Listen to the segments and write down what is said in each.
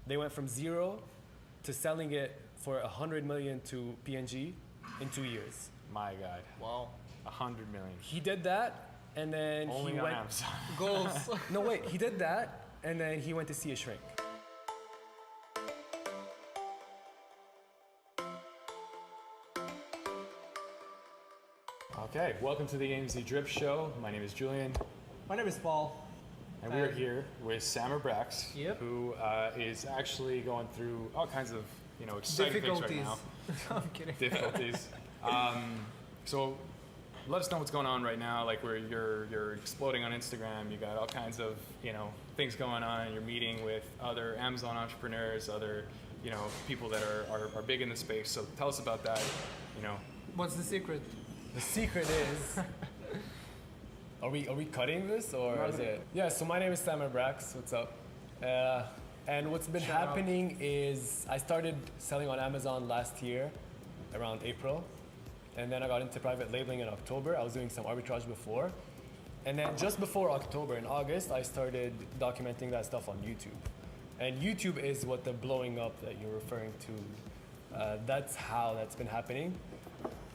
They went from 0 to selling it for 100 million to P&G in 2 years. My God. Wow. 100 million. He did that, and then Only he on went. Amazon. Goals. No, wait. He did that, and then he went to see a shrink. Okay, welcome to the AMZ Drip Show. My name is Julian, My name is Paul. and we are here with Sam Brax, Yep. who is actually going through all kinds of exciting things right now. I'm kidding. Difficulties. So let us know what's going on right now. Like where you're exploding on Instagram. You got all kinds of things going on. You're meeting with other Amazon entrepreneurs, other people that are big in the space. So tell us about that. What's the secret? The secret is. Are we cutting this or is it? Yeah. So my name is Sam Brax. What's up? And what's been Shout out. happening is I started selling on Amazon last year, around April, and then I got into private labeling in October. I was doing some arbitrage before, and then just before October, in August, I started documenting that stuff on YouTube. And YouTube is what the blowing up that you're referring to. That's how that's been happening.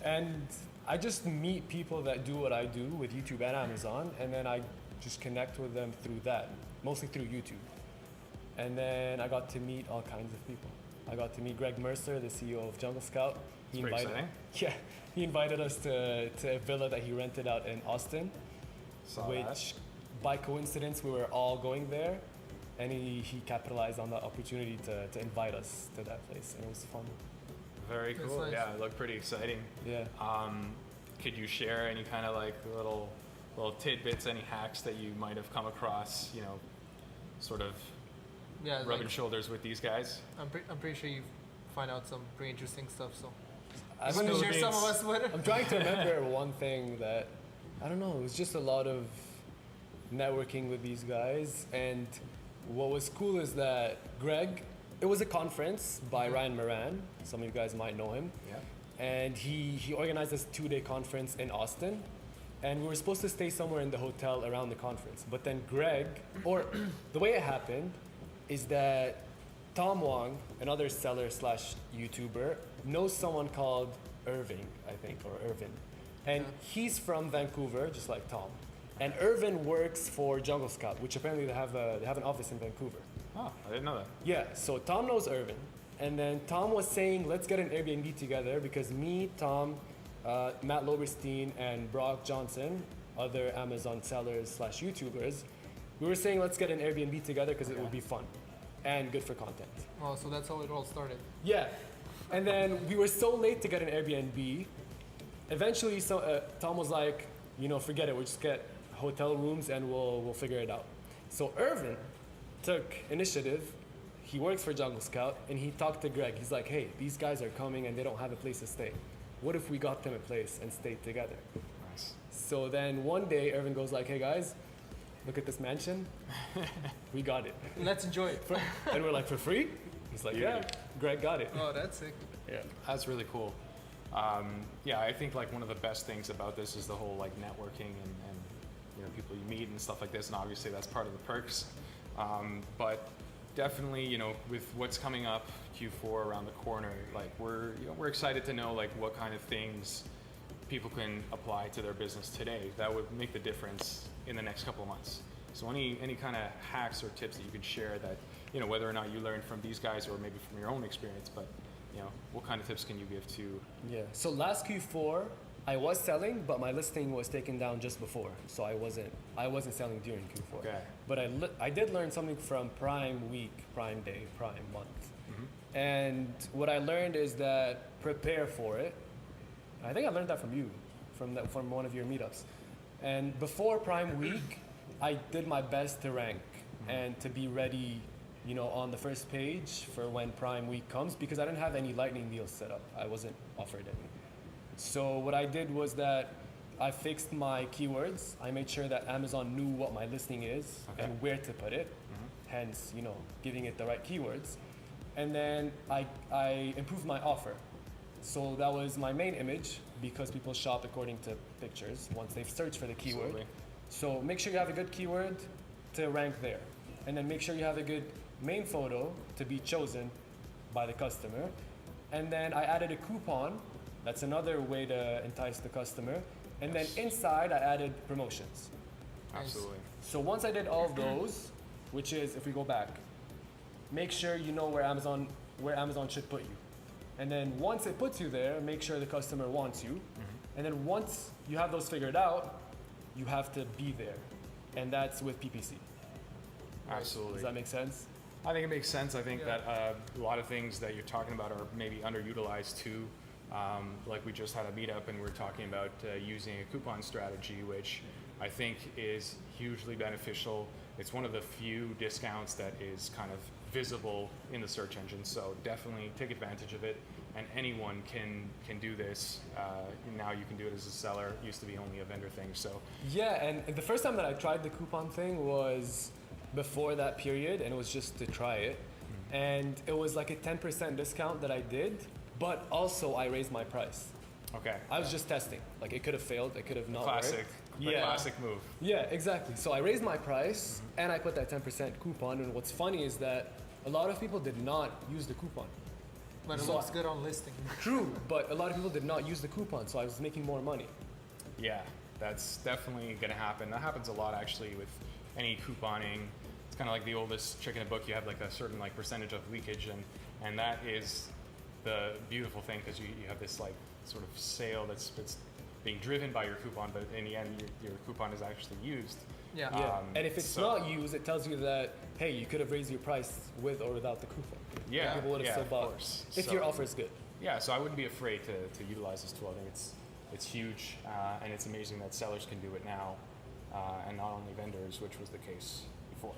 And I just meet people that do what I do with YouTube and Amazon, and then I just connect with them through that, mostly through YouTube. And then I got to meet all kinds of people. I got to meet Greg Mercer, the CEO of Jungle Scout. He That's pretty invited, yeah, he invited us to a villa that he rented out in Austin, Saw which by coincidence we were all going there, and he capitalized on the opportunity to invite us to that place, and it was fun. Very That's cool. nice. Yeah, it looked pretty exciting. Yeah. Could you share any kind of like little tidbits, any hacks that you might have come across? Sort of Yeah, rubbing like, shoulders with these guys. I'm pretty sure you find out some pretty interesting stuff. So I want to still share think- some of us with I'm it? trying to remember one thing that, I don't know, it was just a lot of networking with these guys. And what was cool is that Greg, it was a conference by Ryan Moran. Some of you guys might know him. Yeah. And he organized this 2-day conference in Austin. And we were supposed to stay somewhere in the hotel around the conference. But then Greg, or the way it happened is that Tom Wong, another seller slash YouTuber, knows someone called Irving, I think, or Irvin. And he's from Vancouver, just like Tom. And Irvin works for Jungle Scout, which apparently they have an office in Vancouver. Oh, I didn't know that. Yeah, so Tom knows Irvin. And then Tom was saying, let's get an Airbnb together because me, Tom, Matt Loberstein, and Brock Johnson, other Amazon sellers slash YouTubers, we were saying, let's get an Airbnb together because it would be fun and good for content. Oh, so that's how it all started. Yeah. And then we were so late to get an Airbnb. Eventually, Tom was like, forget it. We'll just get hotel rooms and we'll figure it out. So Irvin took initiative. He works for Jungle Scout, and he talked to Greg. He's like, hey, these guys are coming and they don't have a place to stay. What if we got them a place and stayed together? Nice. So then one day, Irvin goes like, hey guys, look at this mansion. We got it. Let's enjoy it. And we're like, for free? He's like, yeah, Greg got it. Oh, that's sick. Yeah. That's really cool. Yeah, I think like one of the best things about this is the whole like networking and people you meet and stuff like this, and obviously that's part of the perks. But definitely, with what's coming up, Q4 around the corner, like we're excited to know like what kind of things people can apply to their business today that would make the difference in the next couple of months. So any kind of hacks or tips that you can share that whether or not you learned from these guys or maybe from your own experience, but what kind of tips can you give to? Yeah. So last Q4, I was selling, but my listing was taken down just before, so I wasn't selling during Q4. Okay. But I did learn something from Prime Week, Prime Day, Prime Month, and what I learned is that prepare for it. I think I learned that from you, from one of your meetups. And before Prime Week, I did my best to rank and to be ready, on the first page for when Prime Week comes, because I didn't have any lightning deals set up. I wasn't offered any. So what I did was that I fixed my keywords. I made sure that Amazon knew what my listing is and where to put it, hence, giving it the right keywords. And then I improved my offer. So that was my main image, because people shop according to pictures once they've searched for the keyword. Absolutely. So make sure you have a good keyword to rank there. And then make sure you have a good main photo to be chosen by the customer. And then I added a coupon. That's another way to entice the customer. And Yes. then inside I added promotions. Absolutely. So once I did all of those, which is if we go back, make sure you know where Amazon should put you. And then once it puts you there, make sure the customer wants you. And then once you have those figured out, you have to be there. And that's with PPC. Absolutely. Does that make sense? I think it makes sense. I think Yeah. that a lot of things that you're talking about are maybe underutilized too. Like we just had a meetup and we are talking about using a coupon strategy, which I think is hugely beneficial. It's one of the few discounts that is kind of visible in the search engine. So definitely take advantage of it. And anyone can do this. Now you can do it as a seller. It used to be only a vendor thing. So Yeah, and the first time that I tried the coupon thing was before that period, and it was just to try it. And it was like a 10% discount that I did, but also I raised my price. okay, I was just testing. Like it could have failed, it could have not classic, worked. the Yeah. classic move. Yeah, exactly. So I raised my price and I put that 10% coupon. And what's funny is that a lot of people did not use the coupon. But it So looks I- good on listing. True, but a lot of people did not use the coupon, so I was making more money. Yeah, that's definitely going to happen. That happens a lot actually with any couponing. It's kind of like the oldest trick in the book. You have like a certain like percentage of leakage, and that is the beautiful thing because you have this like sort of sale that's being driven by your coupon, but in the end your coupon is actually used. Yeah. Yeah. And if it's so- not used, it tells you that, hey, you could have raised your price with or without the coupon. Yeah, People would have yeah, still of bought course. if So- your offer is good. Yeah, so I wouldn't be afraid to utilize this tool. I think it's huge, and it's amazing that sellers can do it now, and not only vendors, which was the case before.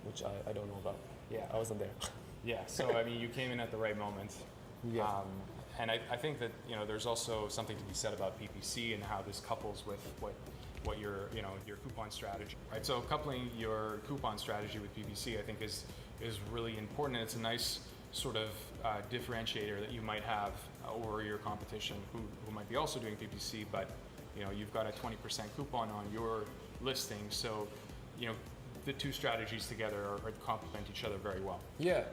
Which I don't know about. Yeah. I wasn't there. Yeah, so I mean, you came in at the right moment. Yeah. And I think that there's also something to be said about PPC and how this couples with what your your coupon strategy, right? So coupling your coupon strategy with PPC, I think is really important, and it's a nice sort of differentiator that you might have over your competition who might be also doing PPC, but you've got a 20% coupon on your listing, so the two strategies together are complement each other very well. Yeah.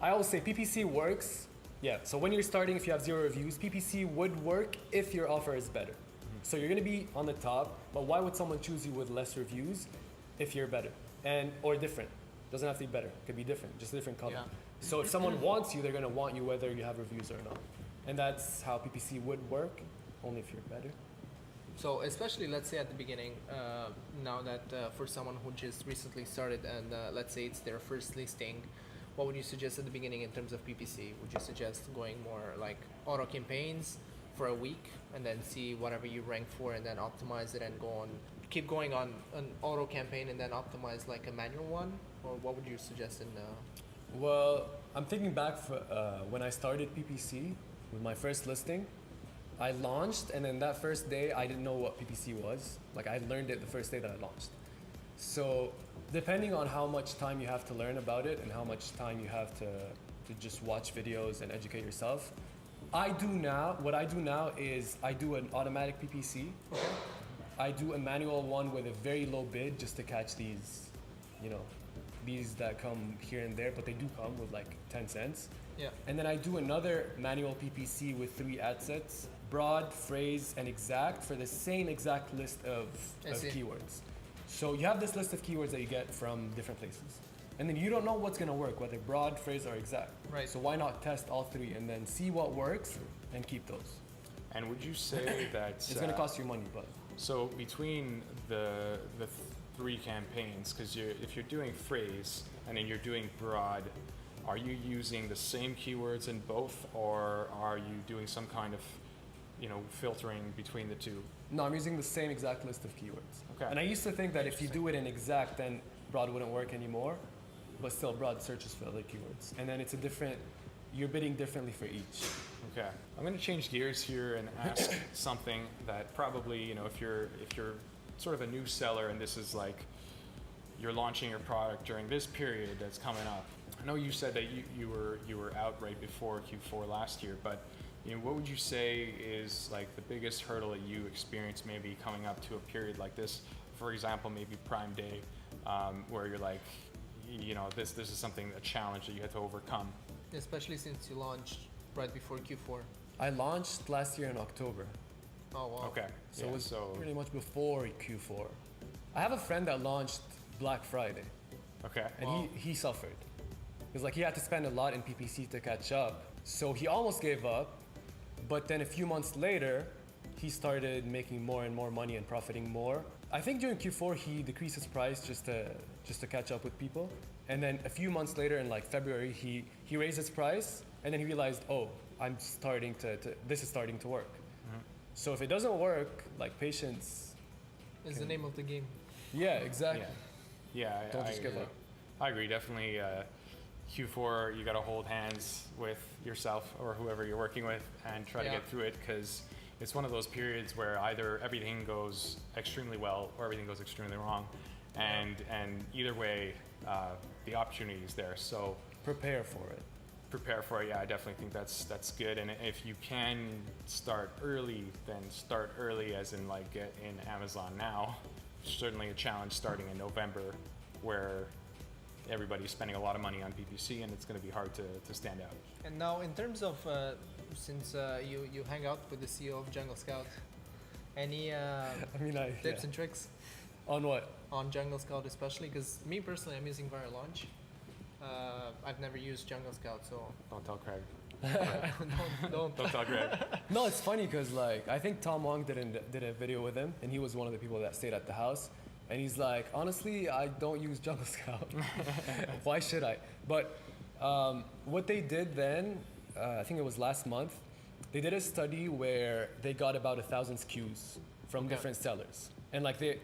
I always say PPC works. Yeah. So when you're starting, if you have 0 reviews, PPC would work if your offer is better. So you're going to be on the top, but why would someone choose you with less reviews if you're better or different? Doesn't have to be better. It could be different, just a different color. Yeah. So if someone wants you, they're going to want you whether you have reviews or not. And that's how PPC would work, only if you're better. So especially let's say at the beginning, now that for someone who just recently started and let's say it's their first listing, what would you suggest at the beginning in terms of PPC? Would you suggest going more like auto campaigns for a week and then see whatever you rank for and then optimize it and keep going on an auto campaign and then optimize like a manual one? Or what would you suggest in Well, I'm thinking back for, when I started PPC with my first listing. I launched, and then that first day, I didn't know what PPC was. Like, I learned it the first day that I launched. So, depending on how much time you have to learn about it and how much time you have to just watch videos and educate yourself, what I do now is I do an automatic PPC. I do a manual one with a very low bid just to catch these, these that come here and there, but they do come with like 10 cents. Yeah. And then I do another manual PPC with 3 ad sets, broad, phrase, and exact for the same exact list of I see. keywords. So you have this list of keywords that you get from different places. And then you don't know what's gonna work, whether broad, phrase, or exact. Right. So why not test all 3 and then see what works and keep those? And would you say that It's gonna cost you money, but so between the 3 campaigns, because if you're doing phrase and then you're doing broad, are you using the same keywords in both, or are you doing some kind of filtering between the two? no, I'm using the same exact list of keywords. Okay. And I used to think that if you do it in exact, then broad wouldn't work anymore, but still broad searches for other keywords. And then you're bidding differently for each. Okay, I'm going to change gears here and ask something that probably if you're sort of a new seller and this is like you're launching your product during this period that's coming up. I know you said that you were out right before Q4 last year, but what would you say is like the biggest hurdle that you experienced maybe coming up to a period like this? For example, maybe Prime Day, where you're like, you know, this is something, a challenge that you had to overcome. Especially since you launched right before Q4. I launched last year in October, Oh wow. Okay. so yeah, it was so pretty much before Q4. I have a friend that launched Black Friday, okay. and Wow. he suffered. Because like he had to spend a lot in PPC to catch up, so he almost gave up. But then a few months later, he started making more and more money and profiting more. I think during Q4 he decreased his price just to catch up with people. And then a few months later, in like February, he raised his price, and then he realized, oh, I'm starting to this is starting to work. So if it doesn't work, like patience. Is the name of the game. Yeah, exactly. Yeah. Yeah. Don't just give up. I agree. Definitely. Q4, you got to hold hands with yourself or whoever you're working with and try to Yeah. get through it, because it's one of those periods where either everything goes extremely well or everything goes extremely wrong, and either way, the opportunity is there. So Prepare for it. prepare for it. Yeah, I definitely think that's good. And if you can start early, then start early, as in like get in Amazon now. Certainly a challenge starting in November, where everybody's spending a lot of money on PPC, and it's going to be hard to stand out. And now, in terms of since you hang out with the CEO of Jungle Scout, any I mean, tips yeah. and tricks On what? on Jungle Scout, especially? Because me personally, I'm using Viral Launch. I've never used Jungle Scout, so Don't tell Craig. don't. Don't tell Craig. No, it's funny because like I think Tom Wong did a video with him, and he was one of the people that stayed at the house. And he's like, honestly, I don't use Jungle Scout. Why should I? But what they did then, I think it was last month, they did a study where they got about 1,000 SKUs from Okay. different sellers, and like it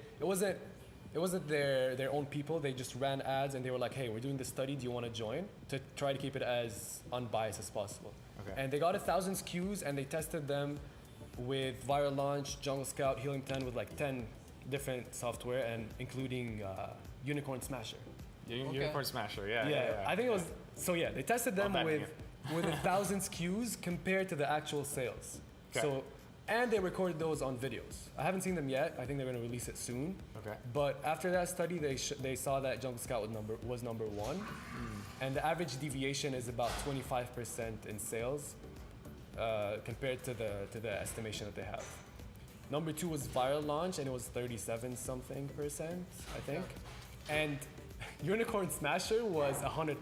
wasn't their own people. They just ran ads, and they were like, hey, we're doing this study. Do you want to join? To try to keep it as unbiased as possible. Okay. And they got 1,000 SKUs, and they tested them with Viral Launch, Jungle Scout, Helium 10 with like 10 different software, and including Unicorn Smasher. Unicorn Smasher. Yeah. I think it was. So yeah, they tested them Not bad, with 1,000 SKUs compared to the actual sales. Okay. So, and they recorded those on videos. I haven't seen them yet. I think they're going to release it soon. Okay. But after that study, they saw that Jungle Scout was number one, and the average deviation is about 25% in sales compared to the estimation that they have. Number two was Viral Launch, and it was 37 something percent, I think. And Unicorn Smasher was 100%.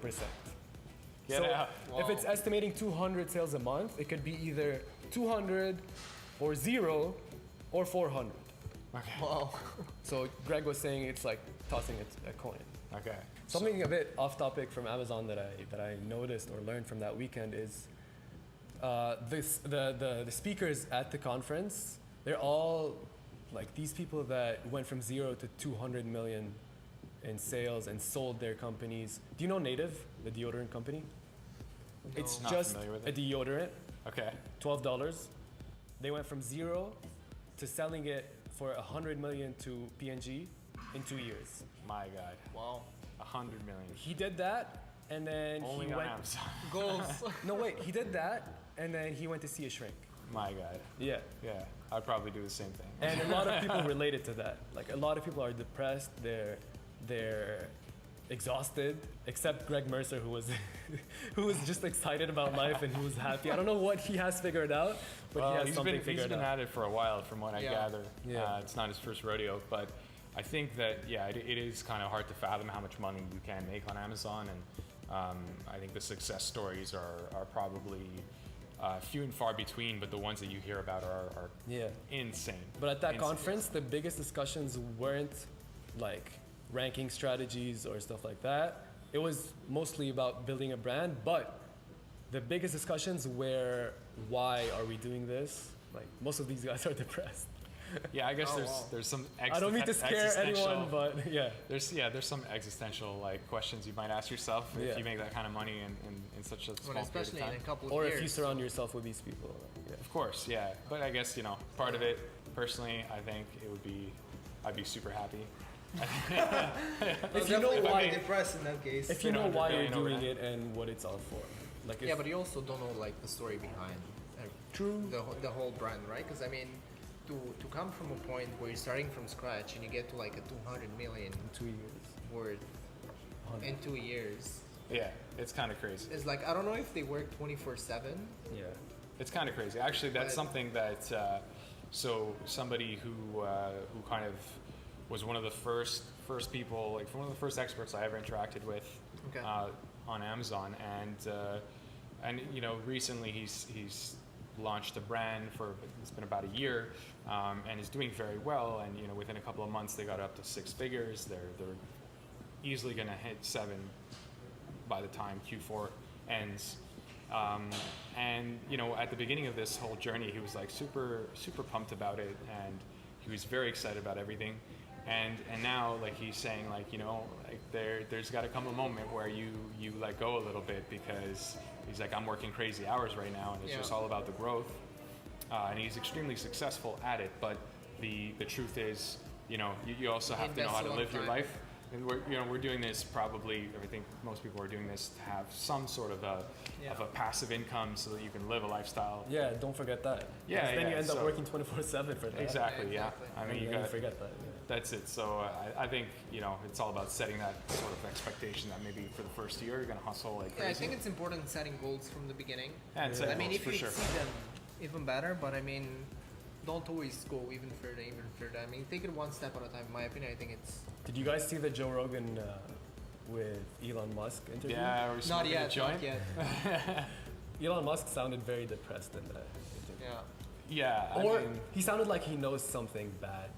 Get So out. if it's estimating 200 sales a month, it could be either 200 or 0 or 400. Okay. Wow. So Greg was saying it's like tossing a coin. Okay. Something a bit off topic from Amazon that I noticed or learned from that weekend is the speakers at the conference. They're all like these people that went from 0 to 200 million in sales and sold their companies. Do you know Native, the deodorant company? It's Not just familiar with a it. deodorant, Okay. $12. They went from 0 to selling it for 100 million to P&G in 2 years. My God. Wow. 100 million. He did that, and then Only he on went. Amazon. Goals. No, wait, he did that, and then he went to see a shrink. My God. Yeah. Yeah. I'd probably do the same thing. And a lot of people related to that. Like a lot of people are depressed. They're exhausted, except Greg Mercer, who was who was just excited about life and who was happy. I don't know what he has figured out, but he has he's something been figured been out. at it for a while, from what I Yeah. gather. Yeah. It's not his first rodeo, but I think that it is kind of hard to fathom how much money you can make on Amazon, and I think the success stories are probably few and far between, but the ones that you hear about are Yeah. insane. But at that Insane. conference, the biggest discussions weren't like ranking strategies or stuff like that. It was mostly about building a brand, but the biggest discussions were why are we doing this? Like most of these guys are depressed. Yeah, I guess Oh, there's wow. there's some. I don't mean to scare anyone, but yeah. There's some existential like questions you might ask yourself Yeah. if you make that kind of money in such a small Well, period of especially in time. a couple of Or years. if you surround yourself with these people. Yeah. Of course, yeah. But I guess part of it personally, I think I'd be super happy. If you know why, depressed in that case. if you know why you're 100 million doing it and what it's all for, like if, Yeah, but you also don't know like the story behind true. the whole brand, right? Because I mean, to come from a point where you're starting from scratch and you get to like a 200 million 2 years. worth in 2 years. Yeah, it's kind of crazy. It's like, I don't know if they work 24/7. Yeah. It's kind of crazy. Actually, that's But- something that so somebody who kind of was one of the first people, like one of the first experts I ever interacted with Okay. on Amazon, and you know, recently he's launched a brand for it's been about a year, and is doing very well. And you know, within a couple of months, they got up to 6 figures. They're easily going to hit 7 by the time Q4 ends. And you know, at the beginning of this whole journey, he was like super pumped about it, and he was very excited about everything. And now, like, he's saying, like, you know, like there's got to come a moment where you let go a little bit, because he's like, I'm working crazy hours right now, and it's just all about the growth. And he's extremely successful at it. But the truth is, you know, you also have to know how to live your life. And we're doing this probably. I think most people are doing this to have some sort of a passive income so that you can live a lifestyle. Yeah, don't forget that. Yeah, 'Cause then yeah, you end up so- working 24/7 for that. Exactly. Yeah, Yeah. exactly. I mean, And you then got forget that. Yeah. That's it. So I think, you know, it's all about setting that sort of expectation that maybe for the first year you're gonna hustle like crazy. Yeah, I think it's important setting goals from the beginning. And setting I mean, goals, if for you sure. exceed them, even better. But I mean, don't always go even further. I mean, take it one step at a time. In my opinion, I think it's Did you guys see the Joe Rogan with Elon Musk interview? Yeah, we're not smoking a yet. joint. Not yet. Elon Musk sounded very depressed in that interview. Yeah. Yeah. Or I mean, he sounded like he knows something bad.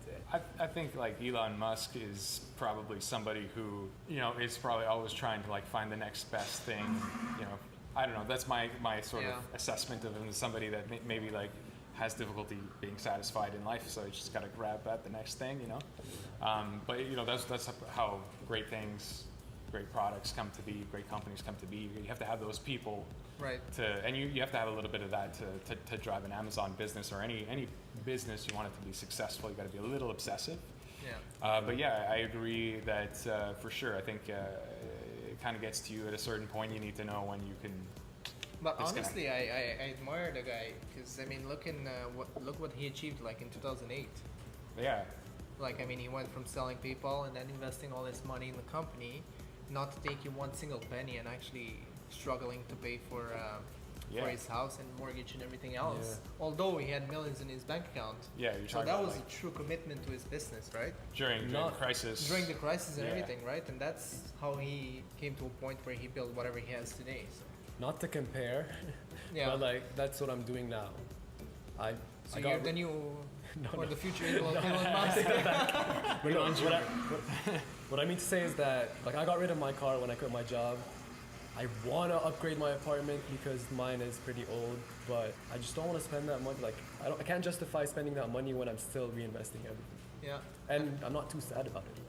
I think like Elon Musk is probably somebody who, you know, is probably always trying to like find the next best thing. You know, I don't know. That's my sort of assessment of him as somebody that maybe like has difficulty being satisfied in life, so you just got to grab at the next thing, you know. But you know, that's how great things, great products come to be, great companies come to be. You have to have those people. Right. And you have to have a little bit of that to drive an Amazon business or any business you want it to be successful. You got to be a little obsessive. Yeah. But yeah, I agree that for sure. I think it kind of gets to you at a certain point. You need to know when you can. But disconnect. honestly, I admire the guy, because I mean, look what he achieved like in 2008. Yeah. Like, I mean, he went from selling PayPal and then investing all his money in the company, not taking one single penny, and actually struggling to pay for his house and mortgage and everything else. Yeah. Although he had millions in his bank account. Yeah, you're So talking that about was like a true commitment to his business, right? during the Not- crisis. During the crisis and Yeah. everything, right? And that's how he came to a point where he built whatever he has today. So, Not to compare, yeah. but like that's what I'm doing now. I So got you're the new or the future Elon Musk. But no, what I mean to say is that like I got rid of my car when I quit my job. I want to upgrade my apartment because mine is pretty old, but I just don't want to spend that money. Like I can't justify spending that money when I'm still reinvesting everything. Yeah. And I'm not too sad about it.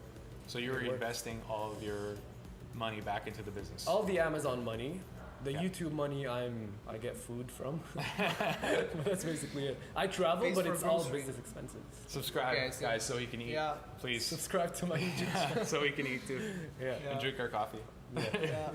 So you were It works. investing all of your money back into the business. All the Amazon money, the Yeah. YouTube money I get food from. That's basically it. I travel, Pays but for it's all groceries. business expenses. Subscribe, Okay, so- guys, so he can eat. Yeah. Please. Subscribe to my YouTube channel. So he can eat too. Yeah. And drink our coffee. Yeah.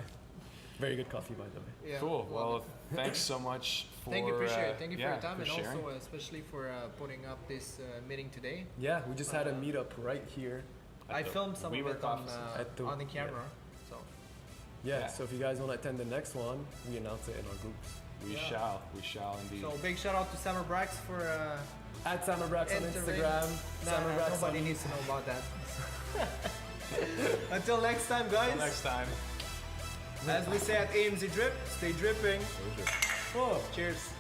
Very good coffee, by the way. Yeah. Cool. Love Well, it. thanks so much for. Thank you, appreciate it. Thank you for your time, for and sharing. also especially for putting up this meeting today. Yeah, we just had a meetup right here. I the filmed some of WeWork it on, offices. At the- on the camera. So Yeah, Yeah. so if you guys want to attend the next one, we announce it in our groups. Yeah. We shall indeed. so big shout out to Summer Brax for At Summer Brax on entering. Instagram. Summer Brax nobody on needs to know about that. Until next time, guys. Until next time. As we say at AMZ Drip, stay dripping. Oh. Cheers.